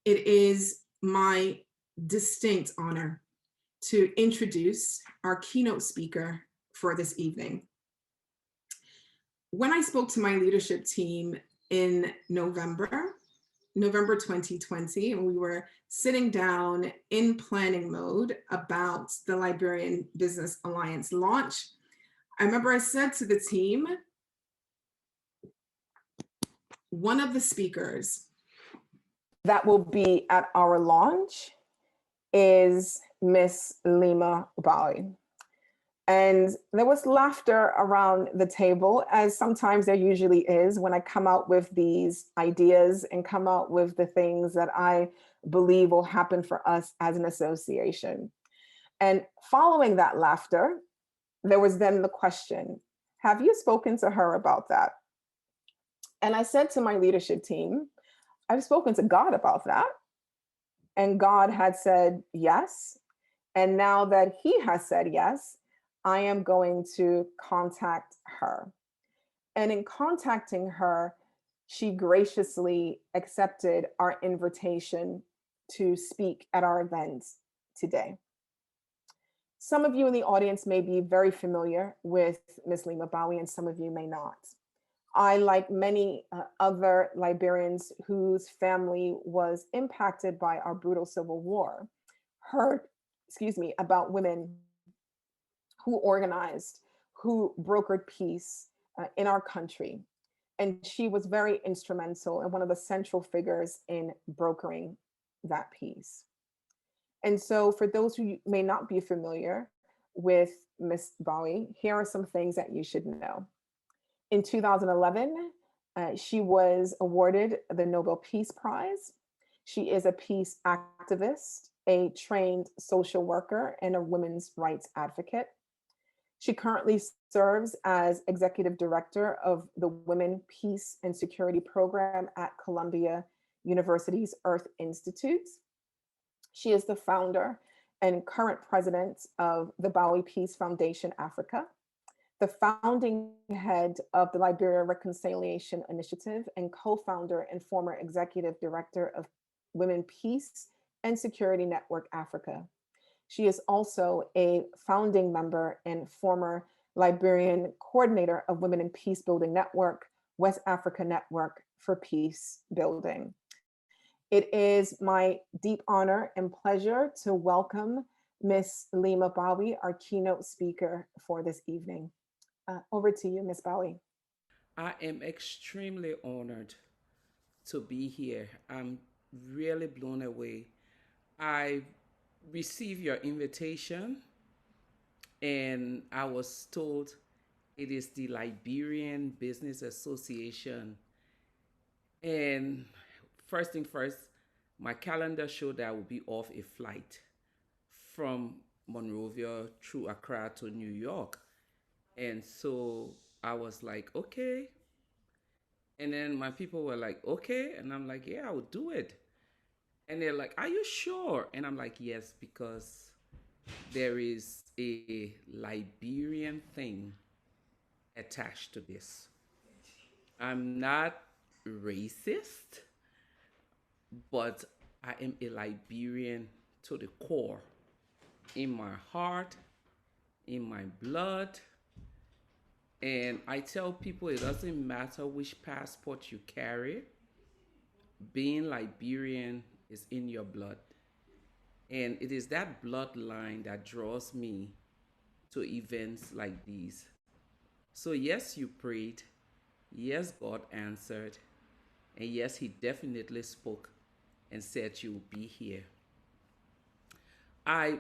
It is my distinct honor to introduce our keynote speaker for this evening. When I spoke to my leadership team in November 2020, and we were sitting down in planning mode about the Liberian Business Alliance launch, I remember I said to the team, one of the speakers that will be at our launch is Miss Leymah Gbowee. And there was laughter around the table, as sometimes there usually is when I come out with these ideas and come out with the things that I believe will happen for us as an association. And following that laughter, there was then the question, have you spoken to her about that? And I said to my leadership team, I've spoken to God about that. And God had said yes. And now that he has said yes, I am going to contact her. And in contacting her, she graciously accepted our invitation to speak at our event today. Some of you in the audience may be very familiar with Ms. Leymah Gbowee, and some of you may not. I, like many other Liberians whose family was impacted by our brutal civil war, heard, about women who organized, who brokered peace in our country. And she was very instrumental and one of the central figures in brokering that peace. And so for those who may not be familiar with Ms. Gbowee, here are some things that you should know. In 2011, she was awarded the Nobel Peace Prize. She is a peace activist, a trained social worker, and a women's rights advocate. She currently serves as executive director of the Women, Peace, and Security Program at Columbia University's Earth Institute. She is the founder and current president of the Gbowee Peace Foundation Africa, the founding head of the Liberia Reconciliation Initiative, and co-founder and former executive director of Women, Peace, and Security Network Africa. She is also a founding member and former Liberian Coordinator of Women in Peacebuilding Network, West Africa Network for Peace Building. It is my deep honor and pleasure to welcome Ms. Leymah Gbowee, our keynote speaker for this evening. Over to you, Ms. Gbowee. I am extremely honored to be here. I'm really blown away. I received your invitation and I was told it is the Liberian Business Association. And first thing first, my calendar showed that I would be off a flight from Monrovia through Accra to New York. And so I was like, okay. And then my people were like, okay. And I'm like, yeah, I would do it. And they're like, are you sure? And I'm like, yes, because there is a Liberian thing attached to this. I'm not racist, but I am a Liberian to the core. In my heart, in my blood. And I tell people it doesn't matter which passport you carry, being Liberian is in your blood. And it is that bloodline that draws me to events like these. So yes, you prayed. Yes, God answered. And yes, he definitely spoke and said you will be here. I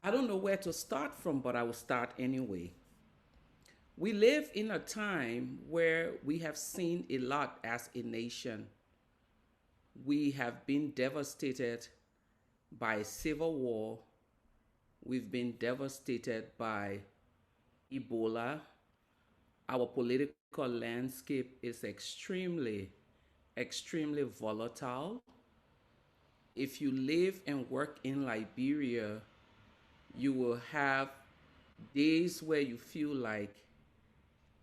don't know where to start from, but I will start anyway. We live in a time where we have seen a lot as a nation. We have been devastated by civil war. We've been devastated by Ebola. Our political landscape is extremely volatile. If you live and work in Liberia, you will have days where you feel like,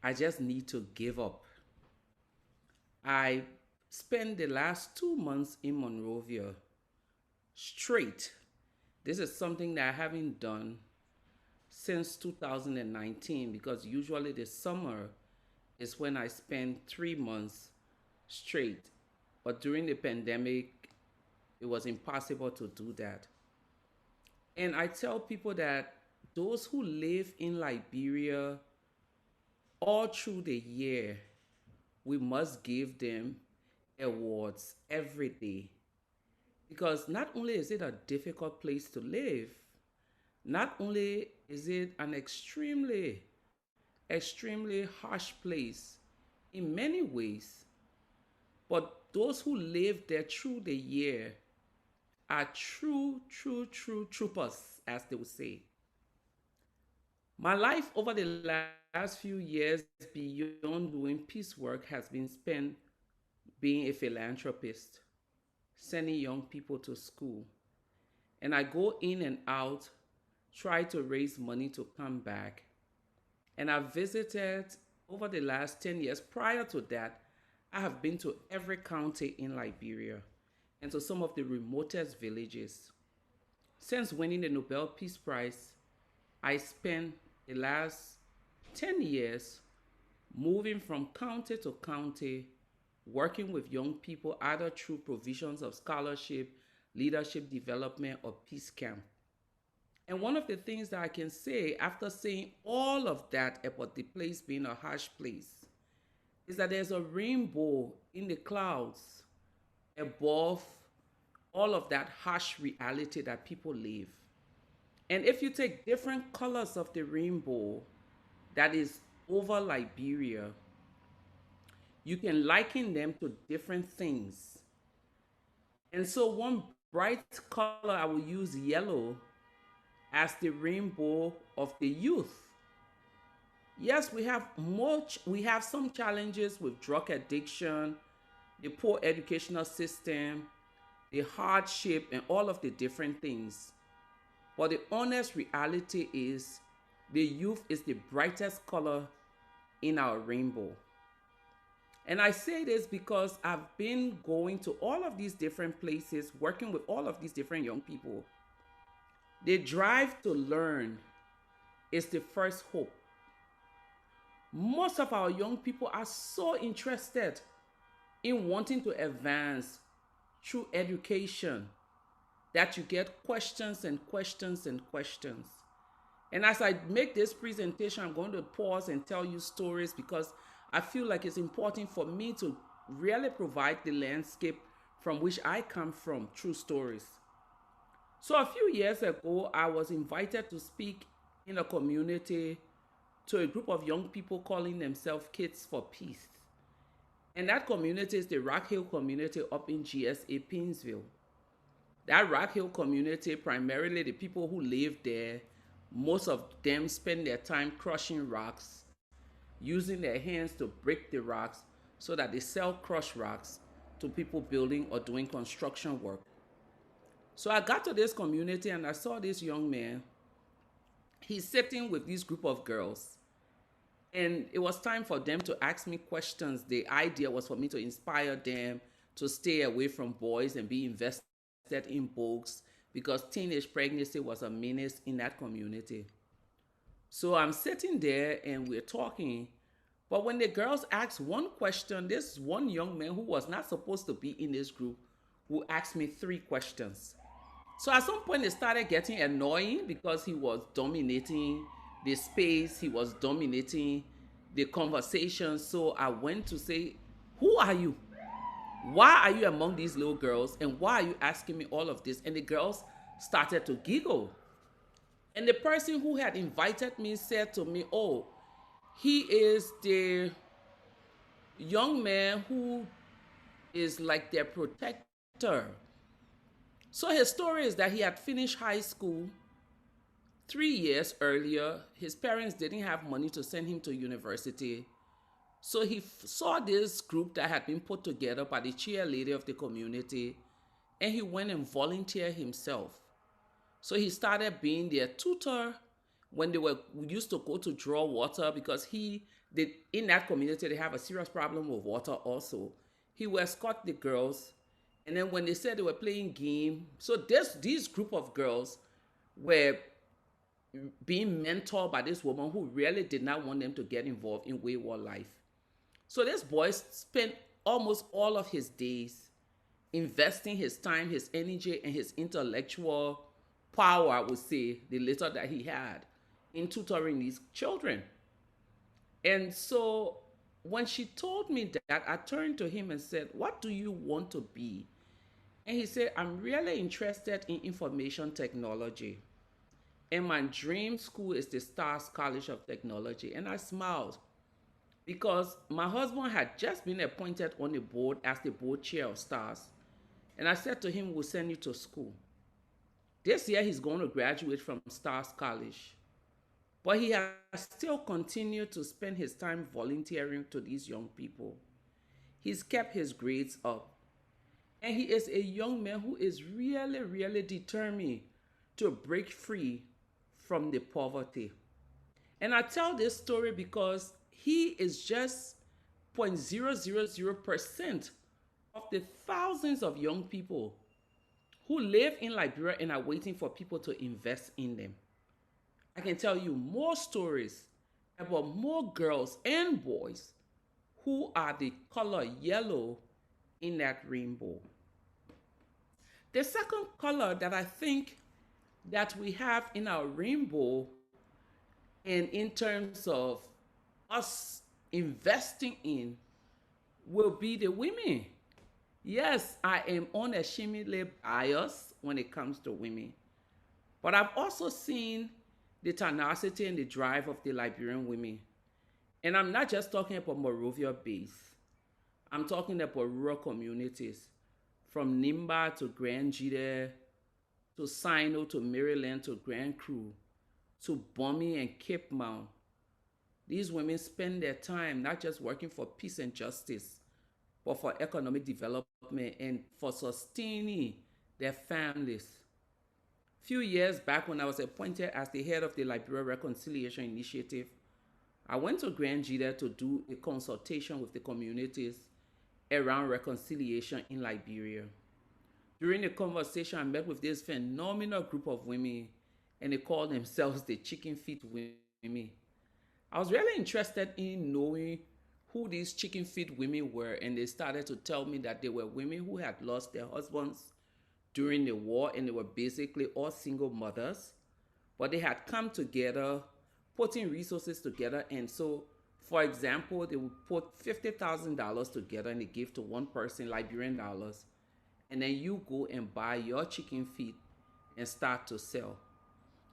I just need to give up. I spent the last 2 months in Monrovia straight. This is something that I haven't done since 2019, because usually the summer is when I spend 3 months straight. But during the pandemic, it was impossible to do that. And I tell people that those who live in Liberia all through the year, we must give them awards every day. Because not only is it a difficult place to live, not only is it an extremely harsh place in many ways, but those who live there through the year are true troopers, as they would say. My life over the last few years beyond doing peace work has been spent being a philanthropist, sending young people to school. And I go in and out, try to raise money to come back. And I've visited over the last 10 years. Prior to that, I have been to every county in Liberia and to some of the remotest villages. Since winning the Nobel Peace Prize, I spent the last 10 years moving from county to county, working with young people either through provisions of scholarship, leadership development, or peace camp. And one of the things that I can say after saying all of that about the place being a harsh place is that there's a rainbow in the clouds above all of that harsh reality that people live. And if you take different colors of the rainbow that is over Liberia, you can liken them to different things. And so one bright color, I will use yellow as the rainbow of the youth. Yes, we have some challenges with drug addiction, the poor educational system, the hardship, and all of the different things. But the honest reality is the youth is the brightest color in our rainbow. And I say this because I've been going to all of these different places, working with all of these different young people. The drive to learn is the first hope. Most of our young people are so interested in wanting to advance through education that you get questions and questions and questions. And as I make this presentation, I'm going to pause and tell you stories because I feel like it's important for me to really provide the landscape from which I come from through stories. So a few years ago, I was invited to speak in a community to a group of young people calling themselves Kids for Peace. And that community is the Rock Hill community up in GSA, Painesville. That Rock Hill community, primarily the people who live there, most of them spend their time crushing rocks, using their hands to break the rocks so that they sell crushed rocks to people building or doing construction work. So I got to this community and I saw this young man. He's sitting with this group of girls. And it was time for them to ask me questions. The idea was for me to inspire them to stay away from boys and be invested in books, because teenage pregnancy was a menace in that community. So I'm sitting there and we're talking. But when the girls asked one question, this one young man who was not supposed to be in this group, who asked me 3 questions. So at some point it started getting annoying because he was dominating the space, he was dominating the conversation. So I went to say, who are you? Why are you among these little girls? And why are you asking me all of this? And the girls started to giggle. And the person who had invited me said to me, oh, he is the young man who is like their protector. So his story is that he had finished high school 3 years earlier. His parents didn't have money to send him to university. So he saw this group that had been put together by the cheerleader of the community, and he went and volunteered himself. So he started being their tutor when they were used to go to draw water, because in that community, they have a serious problem with water also. He will escort the girls. And then when they said they were playing game, so these group of girls were being mentored by this woman who really did not want them to get involved in wayward life. So this boy spent almost all of his days investing his time, his energy, and his intellectual power, I would say, the little that he had, in tutoring these children. And so when she told me that, I turned to him and said, "What do you want to be?" And he said, "I'm really interested in information technology. And my dream school is the Stars College of Technology." And I smiled because my husband had just been appointed on the board as the board chair of Stars. And I said to him, "We'll send you to school." This year, he's going to graduate from Stars College. But he has still continued to spend his time volunteering to these young people. He's kept his grades up. And he is a young man who is really, really determined to break free from the poverty. And I tell this story because he is just 0.000% of the thousands of young people who live in Liberia and are waiting for people to invest in them. I can tell you more stories about more girls and boys who are the color yellow in that rainbow. The second color that I think that we have in our rainbow, and in terms of us investing in, will be the women. Yes, I am unashamedly biased when it comes to women, but I've also seen the tenacity and the drive of the Liberian women. And I'm not just talking about Monrovia base. I'm talking about rural communities, from Nimba to Grand Jide, to Sino, to Maryland, to Grand Cru, to Bomi and Cape Mount. These women spend their time not just working for peace and justice, but for economic development and for sustaining their families. A few years back, when I was appointed as the head of the Liberia Reconciliation Initiative, I went to Grand Jide to do a consultation with the communities around reconciliation in Liberia. During the conversation, I met with this phenomenal group of women, and they called themselves the Chicken Feet Women. I was really interested in knowing who these Chicken Feet women were, and they started to tell me that they were women who had lost their husbands during the war, and they were basically all single mothers, but they had come together, putting resources together. And so, for example, they would put $50,000 together and they give to one person, Liberian dollars, and then you go and buy your chicken feet and start to sell.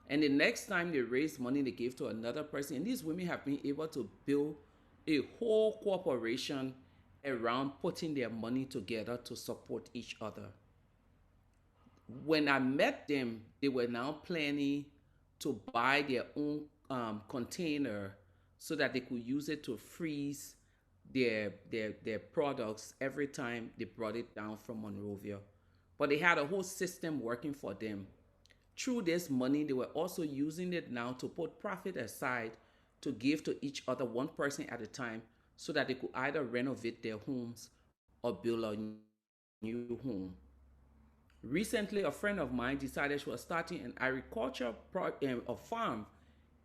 And the next time they raise money, they give to another person. And these women have been able to build a whole corporation around putting their money together to support each other. When I met them, they were now planning to buy their own container so that they could use it to freeze their products every time they brought it down from Monrovia. But they had a whole system working for them. Through this money, they were also using it now to put profit aside to give to each other, one person at a time, so that they could either renovate their homes or build a new home. Recently, a friend of mine decided she was starting an agriculture farm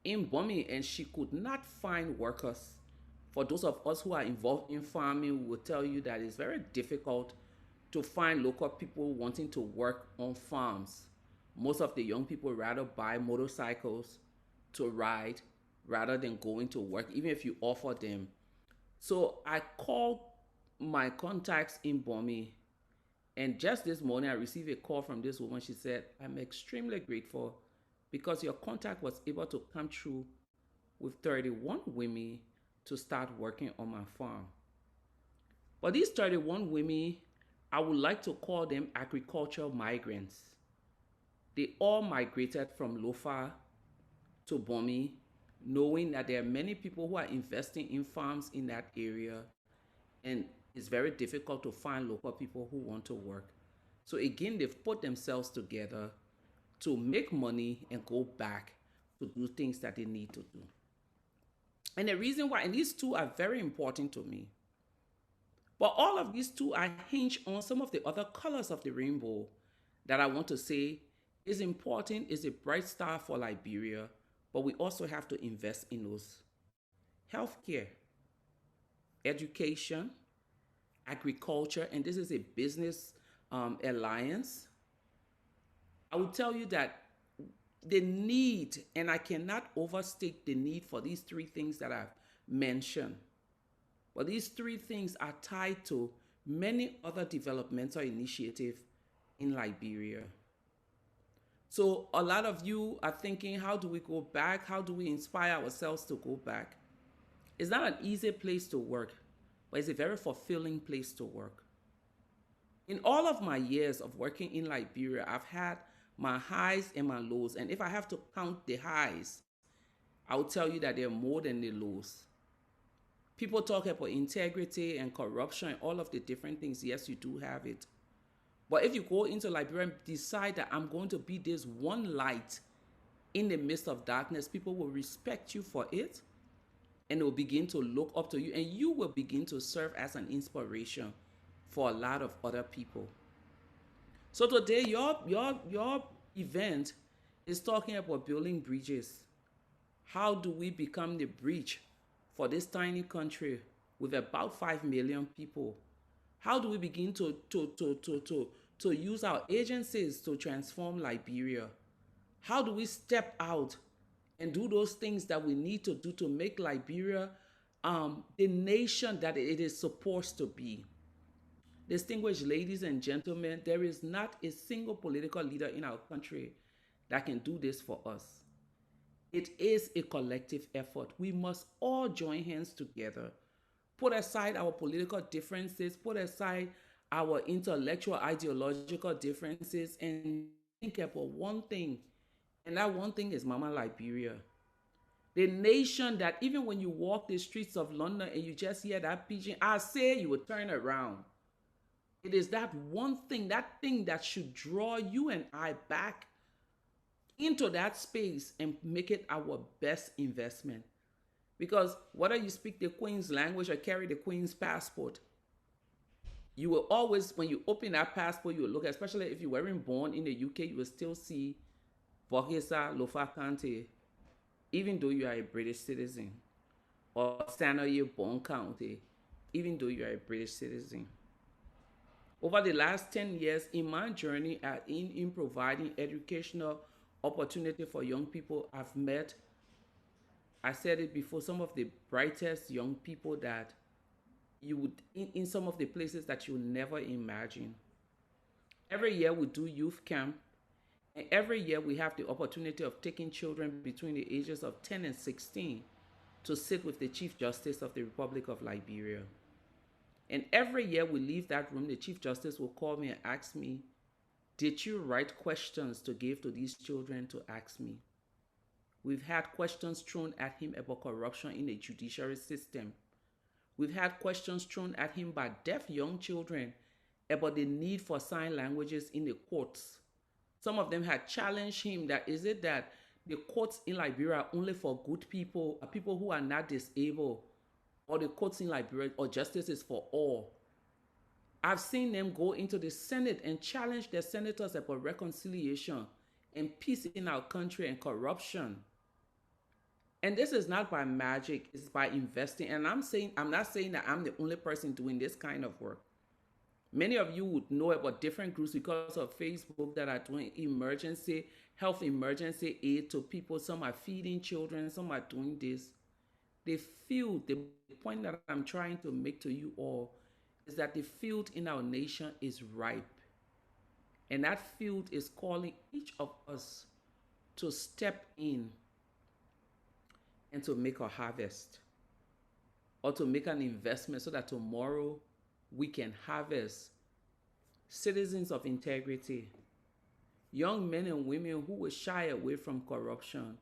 in Bomi, and she could not find workers. For those of us who are involved in farming, we will tell you that it's very difficult to find local people wanting to work on farms. Most of the young people rather buy motorcycles to ride rather than going to work, even if you offer them. So I called my contacts in Bomi, and just this morning I received a call from this woman. She said, "I'm extremely grateful because your contact was able to come through with 31 women to start working on my farm." But these 31 women, I would like to call them agricultural migrants. They all migrated from Lofa to Bomi, knowing that there are many people who are investing in farms in that area, and it's very difficult to find local people who want to work. So again, they've put themselves together to make money and go back to do things that they need to do. And the reason why, and these two are very important to me, But all of these two are hinged on some of the other colors of the rainbow that I want to say is important, is a bright star for Liberia, but we also have to invest in those. Healthcare, education, agriculture, and this is a business alliance. I will tell you that the need, and I cannot overstate the need for these three things that I've mentioned. But these three things are tied to many other developmental initiatives in Liberia. So a lot of you are thinking, how do we go back? How do we inspire ourselves to go back? It's not an easy place to work, but it's a very fulfilling place to work. In all of my years of working in Liberia, I've had my highs and my lows. And if I have to count the highs, I will tell you that they're more than the lows. People talk about integrity and corruption and all of the different things. Yes, you do have it. But if you go into Liberia and decide that I'm going to be this one light in the midst of darkness, people will respect you for it, and they will begin to look up to you, and you will begin to serve as an inspiration for a lot of other people. So today, your event is talking about building bridges. How do we become the bridge for this tiny country with about 5 million people? How do we begin to use our agencies to transform Liberia? How do we step out and do those things that we need to do to make Liberia the nation that it is supposed to be? Distinguished ladies and gentlemen, there is not a single political leader in our country that can do this for us. It is a collective effort. We must all join hands together, put aside our political differences, put aside our intellectual, ideological differences, and think about one thing. And that one thing is Mama Liberia. The nation that even when you walk the streets of London and you just hear that pigeon, I say you will turn around. It is that one thing, that thing that should draw you and I back into that space and make it our best investment. Because whether you speak the Queen's language or carry the Queen's passport, you will always, when you open that passport, you will look, especially if you weren't born in the UK, you will still see Bokesa Lofa Kante, even though you are a British citizen, or Sanoye Bon County, even though you are a British citizen. Over the last 10 years, in my journey in providing educational opportunity for young people, I've met, I said it before, some of the brightest young people that you would, in some of the places that you would never imagine. Every year we do youth camp, and every year we have the opportunity of taking children between the ages of 10 and 16 to sit with the Chief Justice of the Republic of Liberia. And every year we leave that room, the Chief Justice will call me and ask me, did you write questions to give to these children to ask me? We've had questions thrown at him about corruption in the judiciary system. We've had questions thrown at him by deaf young children about the need for sign languages in the courts. Some of them had challenged him that is it that the courts in Liberia are only for good people, people who are not disabled, or the courts in Liberia or justice is for all. I've seen them go into the Senate and challenge their senators about reconciliation and peace in our country and corruption. And this is not by magic, it's by investing. And I'm not saying that I'm the only person doing this kind of work. Many of you would know about different groups because of Facebook that are doing health emergency aid to people. Some are feeding children, some are doing this. The point that I'm trying to make to you all is that the field in our nation is ripe. And that field is calling each of us to step in and to make a harvest, or to make an investment so that tomorrow we can harvest citizens of integrity, young men and women who will shy away from corruption.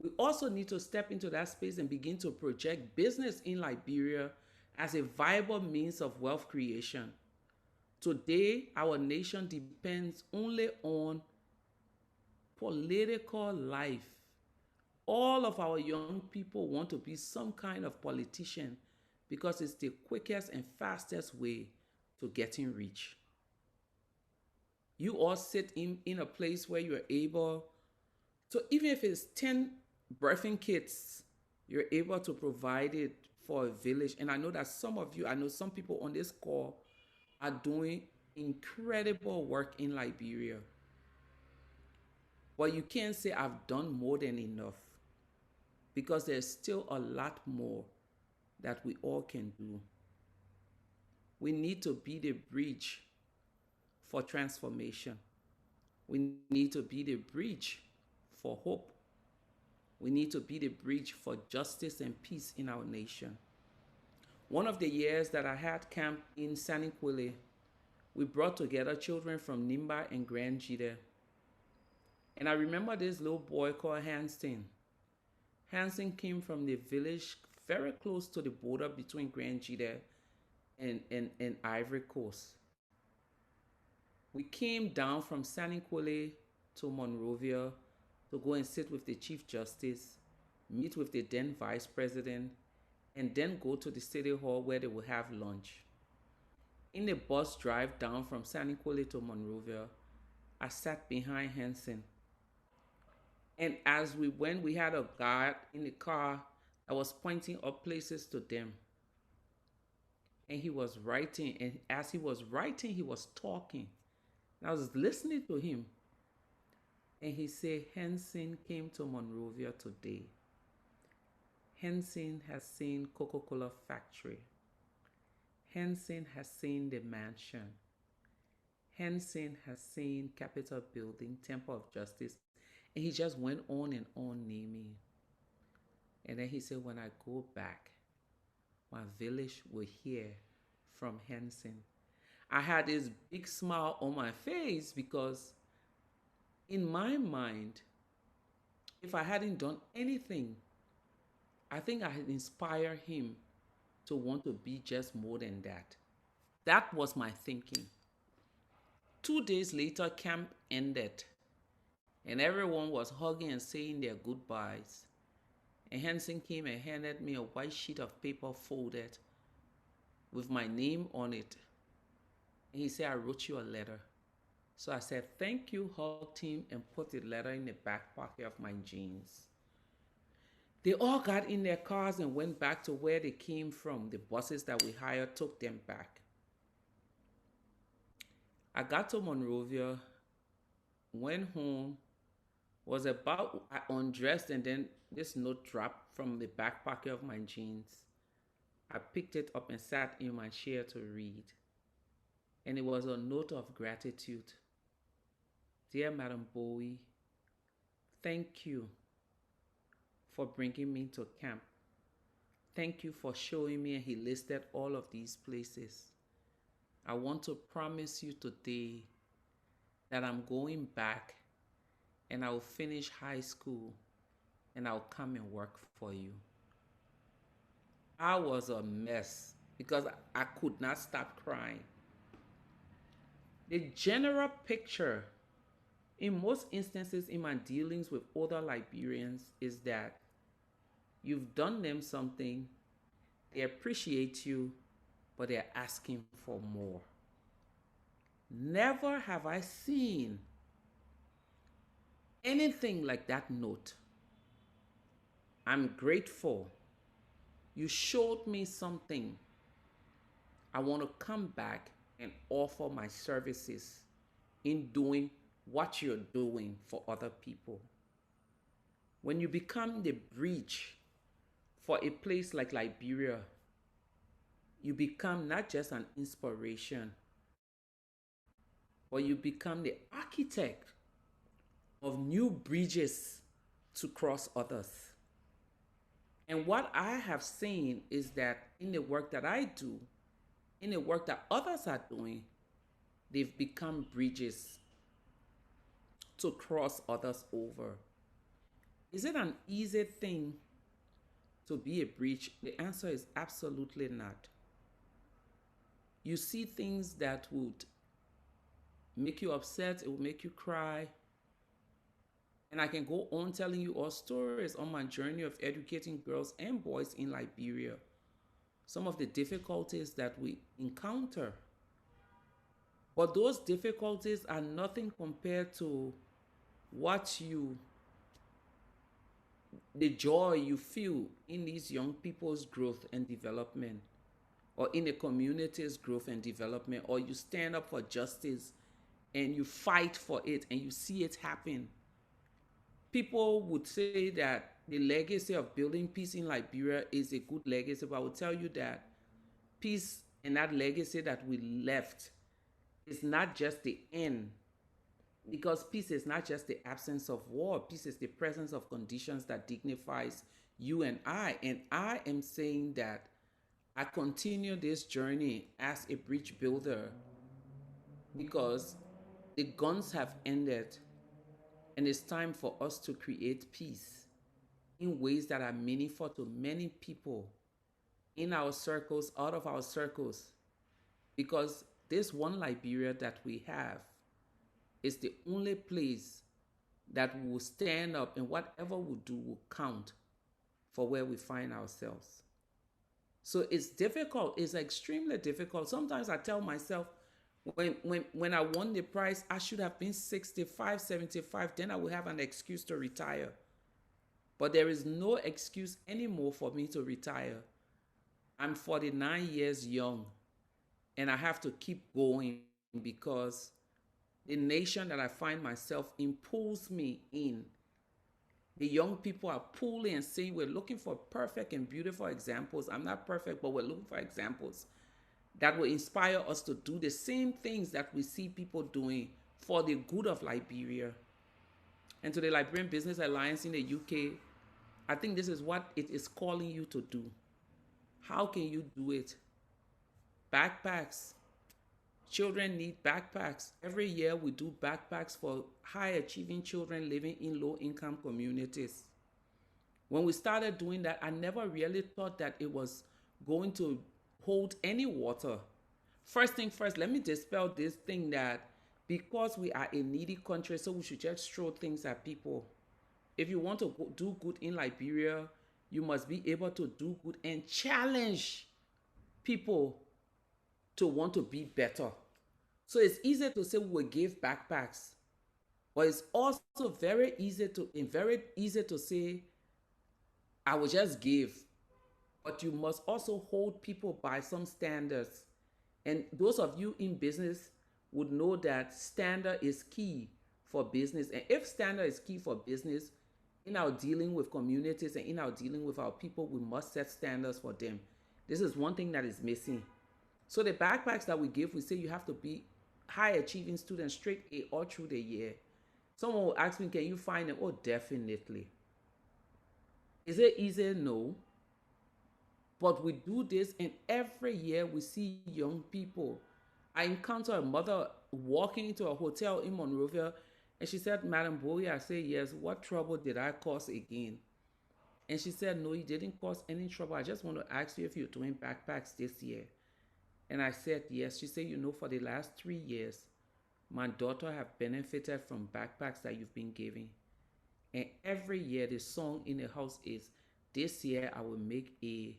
We also need to step into that space and begin to project business in Liberia as a viable means of wealth creation. Today, our nation depends only on political life. All of our young people want to be some kind of politician because it's the quickest and fastest way to getting rich. You all sit in a place where you're able to, even if it's 10 birthing kits, you're able to provide it for a village. And I know that some of you, I know some people on this call are doing incredible work in Liberia. But you can't say I've done more than enough, because there's still a lot more that we all can do. We need to be the bridge for transformation. We need to be the bridge for hope. We need to be the bridge for justice and peace in our nation. One of the years that I had camp in Saniquile, we brought together children from Nimba and Grand Jide. And I remember this little boy called Hansen. Hansen came from the village very close to the border between Grand Jide and Ivory Coast. We came down from Saniquile to Monrovia to go and sit with the Chief Justice, meet with the then Vice President, and then go to the City Hall where they would have lunch. In the bus drive down from Saniquile to Monrovia, I sat behind Hansen. And as we went, we had a guard in the car that was pointing up places to them. And he was writing, and as he was writing, he was talking. And I was listening to him. And he said, Hansen came to Monrovia today. Hansen has seen Coca-Cola factory. Hansen has seen the mansion. Hansen has seen Capitol building, Temple of Justice. And he just went on and on naming. And then he said, when I go back, my village will hear from Hansen. I had this big smile on my face, because in my mind, if I hadn't done anything, I think I had inspired him to want to be just more than that. That was my thinking. 2 days later, camp ended, and everyone was hugging and saying their goodbyes. And Hansen came and handed me a white sheet of paper folded with my name on it. And he said, I wrote you a letter. So I said, thank you, hugged him, and put the letter in the back pocket of my jeans. They all got in their cars and went back to where they came from. The buses that we hired took them back. I got to Monrovia, went home, was about, I undressed, and then this note dropped from the back pocket of my jeans. I picked it up and sat in my chair to read. And it was a note of gratitude. Dear Madam Gbowee, thank you for bringing me to camp. Thank you for showing me, and he listed all of these places. I want to promise you today that I'm going back and I'll finish high school and I'll come and work for you. I was a mess because I could not stop crying. The general picture in most instances in my dealings with other Liberians is that you've done them something, they appreciate you, but they're asking for more. Never have I seen anything like that note. I'm grateful. You showed me something. I want to come back and offer my services in doing what you're doing for other people. When you become the bridge for a place like Liberia, you become not just an inspiration, but you become the architect of new bridges to cross others. And what I have seen is that in the work that I do, in the work that others are doing, they've become bridges to cross others over. Is it an easy thing to be a bridge? The answer is absolutely not. You see things that would make you upset, it will make you cry. And I can go on telling you all stories on my journey of educating girls and boys in Liberia. some of the difficulties that we encounter. But those difficulties are nothing compared to the joy you feel in these young people's growth and development, or in a community's growth and development, or you stand up for justice and you fight for it and you see it happen. People would say that the legacy of building peace in Liberia is a good legacy, but I will tell you that peace and that legacy that we left is not just the end, because peace is not just the absence of war. Peace is the presence of conditions that dignifies you and I. And I am saying that I continue this journey as a bridge builder because the guns have ended and it's time for us to create peace in ways that are meaningful to many people in our circles, out of our circles, because this one Liberia that we have is the only place that we will stand up and whatever we do will count for where we find ourselves. So it's difficult. It's extremely difficult. Sometimes I tell myself, when I won the prize, I should have been 65, 75. Then I would have an excuse to retire. But there is no excuse anymore for me to retire. I'm 49 years young, and I have to keep going because the nation that I find myself in pulls me in. The young people are pulling and saying, we're looking for perfect and beautiful examples. I'm not perfect, but we're looking for examples that will inspire us to do the same things that we see people doing for the good of Liberia. And to the Liberian Business Alliance in the UK, I think this is what it is calling you to do. How can you do it? Backpacks. Children need backpacks. Every year we do backpacks for high-achieving children living in low-income communities. When we started doing that, I never really thought that it was going to hold any water. First thing first, let me dispel this thing that because we are a needy country, so we should just throw things at people. If you want to do good in Liberia, you must be able to do good and challenge people to want to be better. So it's easy to say we will give backpacks, but it's also very easy to say I will just give. But you must also hold people by some standards. And those of you in business would know that standard is key for business. And if standard is key for business, in our dealing with communities and in our dealing with our people, we must set standards for them. This is one thing that is missing. So the backpacks that we give, we say you have to be high-achieving students, straight A all through the year. Someone will ask me, can you find them? Oh, definitely. Is it easy? No. But we do this, and every year we see young people. I encounter a mother walking into a hotel in Monrovia, and she said, Madam Gbowee, I said, yes, what trouble did I cause again? And she said, no, you didn't cause any trouble. I just want to ask you if you're doing backpacks this year. And I said, yes. She said, for the last 3 years, my daughter have benefited from backpacks that you've been giving. And every year the song in the house is, this year I will make a,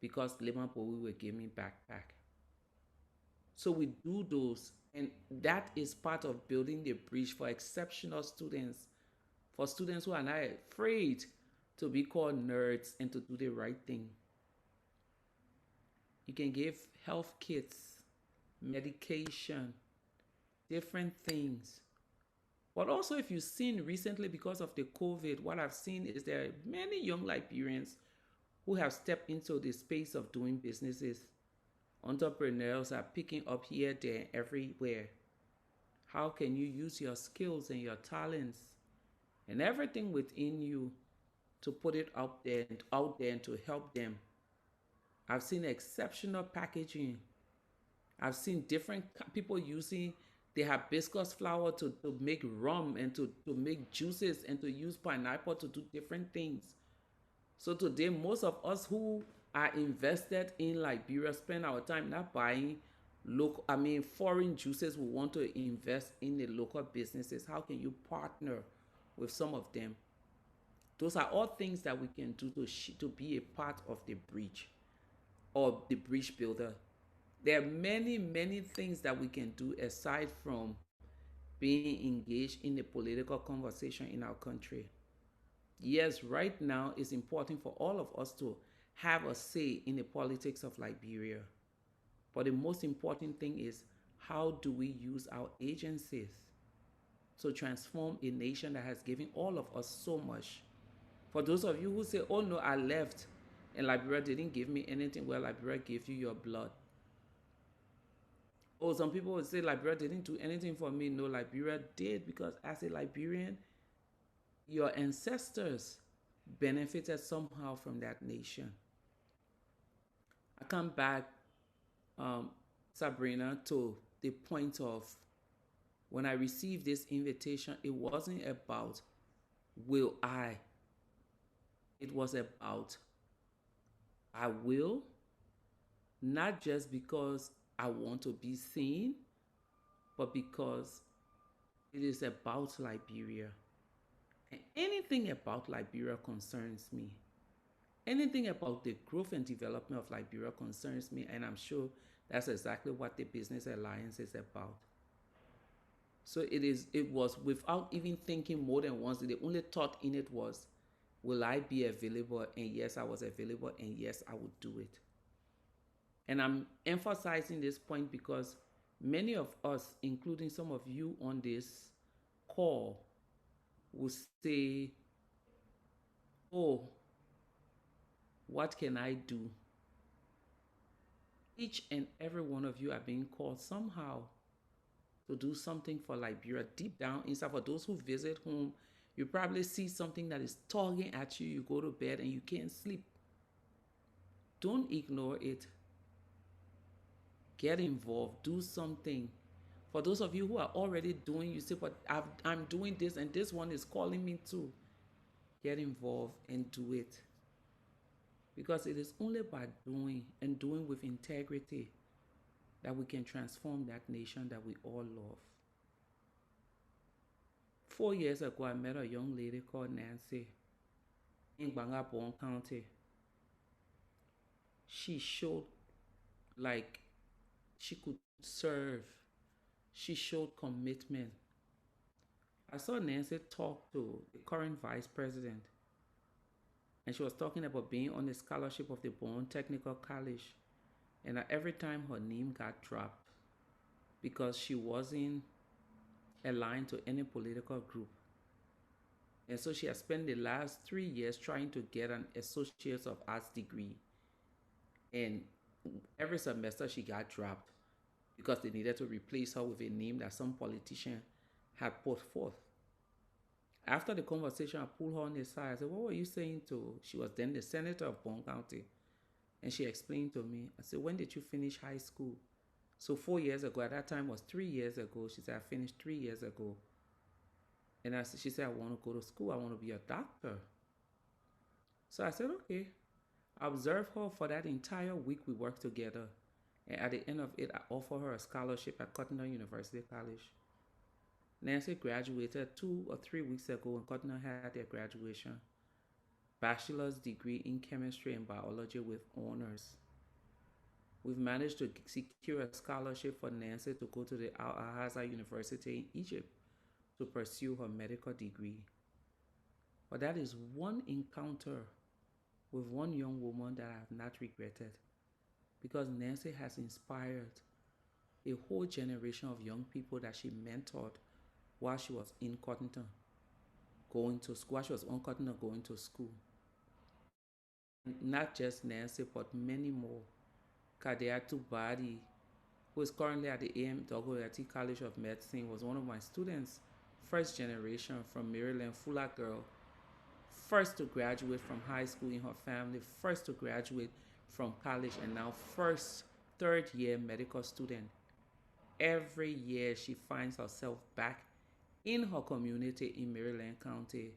because Leymah Gbowee will give me backpack. So we do those, and that is part of building the bridge for exceptional students, for students who are not afraid to be called nerds and to do the right thing. You can give health kits, medication, different things. But also, if you've seen recently because of the COVID, what I've seen is there are many young Liberians who have stepped into the space of doing businesses. Entrepreneurs are picking up here, there, and everywhere. How can you use your skills and your talents and everything within you to put it out there and to help them? I've seen exceptional packaging. I've seen different people using the hibiscus flower to make rum and to make juices and to use pineapple to do different things. So today, most of us who are invested in Liberia spend our time not buying foreign juices. We want to invest in the local businesses. How can you partner with some of them? Those are all things that we can do to be a part of the bridge. or the bridge builder. There are many, many things that we can do aside from being engaged in the political conversation in our country. Yes, right now it's important for all of us to have a say in the politics of Liberia. But the most important thing is, how do we use our agencies to transform a nation that has given all of us so much? For those of you who say, oh no, I left and Liberia didn't give me anything, well, Liberia gave you your blood. Oh, some people would say Liberia didn't do anything for me. No, Liberia did, because as a Liberian, your ancestors benefited somehow from that nation. I come back, Sabrina, to the point of when I received this invitation, it wasn't about will I. It was about I will, not just because I want to be seen, but because it is about Liberia. And anything about Liberia concerns me. Anything about the growth and development of Liberia concerns me, and I'm sure that's exactly what the Business Alliance is about. So it was without even thinking more than once. The only thought in it was, will I be available? And yes, I was available, and yes, I would do it. And I'm emphasizing this point because many of us, including some of you on this call, will say, oh, what can I do? Each and every one of you are being called somehow to do something for Liberia. Deep down inside, for those who visit home, you probably see something that is tugging at you. You go to bed and you can't sleep. Don't ignore it. Get involved. Do something. For those of you who are already doing, you say, but I'm doing this and this one is calling me too. Get involved and do it. Because it is only by doing, and doing with integrity, that we can transform that nation that we all love. 4 years ago, I met a young lady called Nancy in Gbowee County. She showed like she could serve. She showed commitment. I saw Nancy talk to the current vice president, and she was talking about being on the scholarship of the Bonn Technical College. And every time her name got dropped, because she wasn't aligned to any political group. And so she has spent the last 3 years trying to get an Associate of Arts degree. And every semester she got dropped because they needed to replace her with a name that some politician had put forth. After the conversation, I pulled her on the side. I said, what were you saying to? She was then the senator of Bonn County. And she explained to me. I said, when did you finish high school? So 4 years ago, at that time was 3 years ago. She said, I finished 3 years ago. And she said, I want to go to school. I want to be a doctor. So I said, okay. I observed her for that entire week we worked together. And at the end of it, I offered her a scholarship at Cottondale University College. Nancy graduated 2 or 3 weeks ago when Cottondale had their graduation. Bachelor's degree in chemistry and biology with honors. We've managed to secure a scholarship for Nancy to go to the Al-Azhar University in Egypt to pursue her medical degree. But that is one encounter with one young woman that I have not regretted, because Nancy has inspired a whole generation of young people that she mentored while she was in Cottondale, going to school, while she was on Cottondale going to school. Not just Nancy, but many more. Kadeatu Badi, who is currently at the AMWT College of Medicine, was one of my students, first generation from Maryland, Fuller girl, first to graduate from high school in her family, first to graduate from college, and now third year medical student. Every year she finds herself back in her community in Maryland County,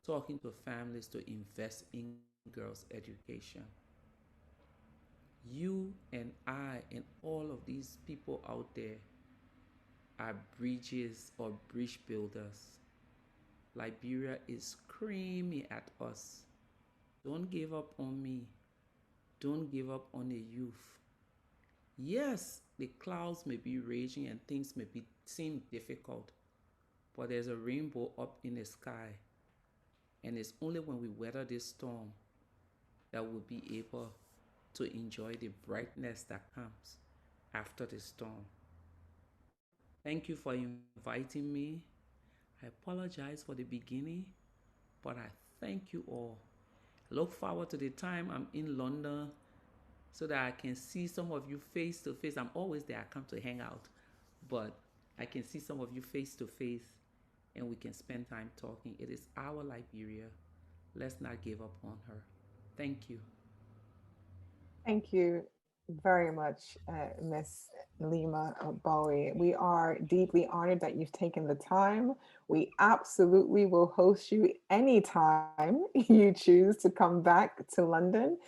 talking to families to invest in girls' education. You and I and all of these people out there are bridges or bridge builders. Liberia is screaming at us. Don't give up on me. don't give up on the youth. Yes, the clouds may be raging and things may seem difficult, but there's a rainbow up in the sky. And it's only when we weather this storm that we'll be able to enjoy the brightness that comes after the storm. Thank you for inviting me. I apologize for the beginning, but I thank you all. I look forward to the time I'm in London so that I can see some of you face to face. I'm always there, I come to hang out, but I can see some of you face to face and we can spend time talking. It is our Liberia. Let's not give up on her. Thank you. Thank you very much, Miss Leymah Gbowee. We are deeply honored that you've taken the time. We absolutely will host you anytime you choose to come back to London.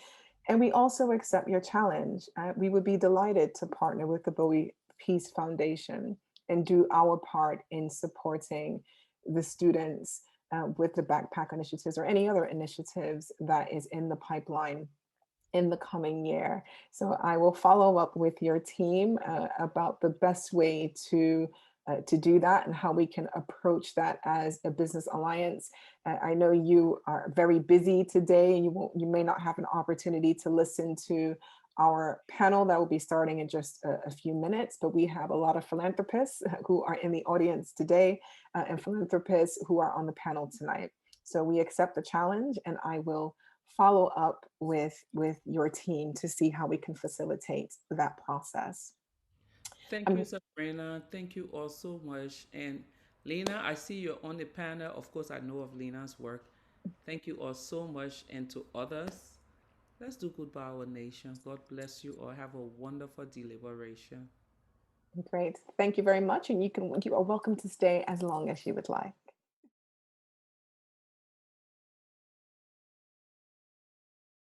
And we also accept your challenge. We would be delighted to partner with the Gbowee Peace Foundation and do our part in supporting the students with the backpack initiatives or any other initiatives that is in the pipeline in the coming year. So I will follow up with your team about the best way to do that and how we can approach that as a business alliance. I know you are very busy today and you may not have an opportunity to listen to our panel that will be starting in just a few minutes, but we have a lot of philanthropists who are in the audience today and philanthropists who are on the panel tonight. So we accept the challenge, and I will follow up with your team to see how we can facilitate that process. Thank you, Sabrina. Thank you all so much. And Lena, I see you're on the panel. Of course, I know of Lena's work. Thank you all so much. And to others, let's do good by our nation. God bless you all. Have a wonderful deliberation. Great. Thank you very much. And you are welcome to stay as long as you would like.